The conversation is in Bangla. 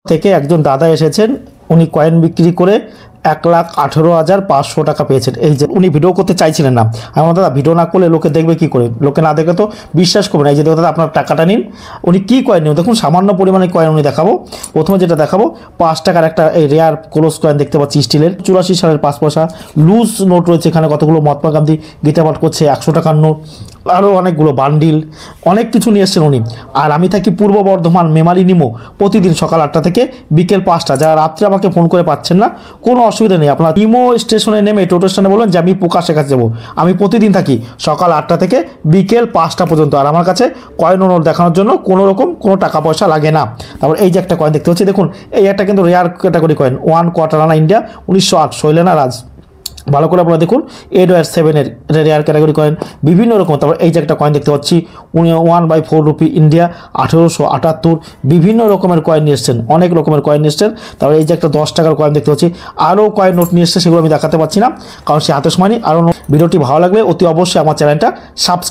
থেকে একজন দাদা এসেছেন, উনি কয়েন বিক্রি করে 1,18,500 টাকা পেয়েছেন। এই যে উনি ভিডিও করতে চাইছিলেন না। আমার দাদা ভিডিও না করলে লোকে দেখবে কি করে, লোকে না দেখে তো বিশ্বাস করবে না। এই যে দাদা আপনার টাকাটা নিন, উনি কি কয়েন নিন দেখুন, সামান্য পরিমাণে কয়েন উনি দেখাবো। প্রথমে যেটা দেখাবো 5 টাকার একটা এই রেয়ার ক্লোজ কয়েন দেখতে পাচ্ছি স্টিলের, 84 সালের 5 পয়সা। লুজ নোট রয়েছে এখানে কতগুলো, মহাত্মা গান্ধী গীতা পাঠ করছে 100 টাকার নোট, আরও অনেকগুলো বান্ডিল, অনেক কিছু নিয়ে এসছেন উনি। আর আমি থাকি পূর্ব বর্ধমান মেমারি নিমো, প্রতিদিন সকাল 8টা থেকে বিকেল 5টা। যারা রাত্রে আমাকে ফোন করে পাচ্ছেন না, কোনো অসুবিধা নেই, আপনার নিমো স্টেশনে নেমে টোটো স্ট্যান্ডে বলবেন যে আমি প্রকাশের কাছে যাবো। আমি প্রতিদিন থাকি সকাল 8টা থেকে বিকেল 5টা পর্যন্ত। আর আমার কাছে কয়েন ও নোট দেখানোর জন্য কোনো টাকা পয়সা লাগে না। তারপর এই যে একটা কয়েন দেখতে পাচ্ছি দেখুন, এই একটা কিন্তু রেয়ার ক্যাটাগরি কয়েন, 1 কোয়ার্টার আনা ইন্ডিয়া 1908 শৈলেনা রাজ। ভালো করে আপনারা দেখুন, 8/7 রেয়ার ক্যাটাগরি কয়েন বিভিন্ন রকম। তারপর এই যে একটা কয়েন দেখতে পাচ্ছি 1/4 রুপি ইন্ডিয়া 1878, বিভিন্ন রকমের কয়েন নিয়ে এসছেন, অনেক রকমের কয়েন নিয়ে এসছেন। তারপর এই যে একটা 10 টাকার কয়েন দেখতে পাচ্ছি, আরও কয়েন নোট নিয়ে এসছে, সেগুলো আমি দেখাতে পাচ্ছি না কারণ সে হাতে সময় নেই। আরও ভিডিওটি ভালো লাগলে অতি অবশ্যই আমার চ্যানেলটা সাবস্ক্রাইব